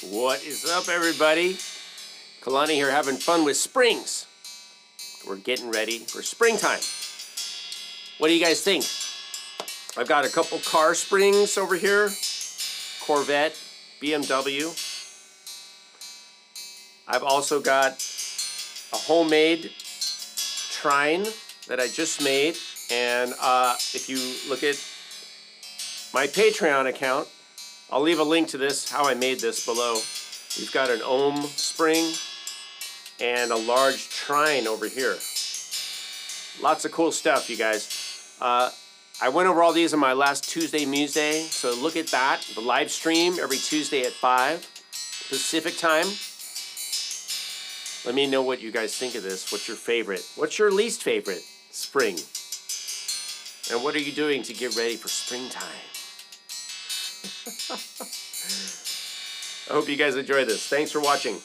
What is up, everybody? Kalani here, having fun with springs. We're getting ready for springtime. What do you guys think? I've got a couple car springs over here. Corvette, BMW. I've also got a homemade trine that I just made. And if you look at my Patreon account, I'll leave a link to this, how I made this, below. We've got an ohm spring and a large trine over here. Lots of cool stuff, you guys. I went over all these on my last Tuesday Muse Day, so look at that. The live stream every Tuesday at 5 Pacific time. Let me know what you guys think of this. What's your favorite? What's your least favorite spring? And what are you doing to get ready for springtime? I hope you guys enjoy this. Thanks for watching.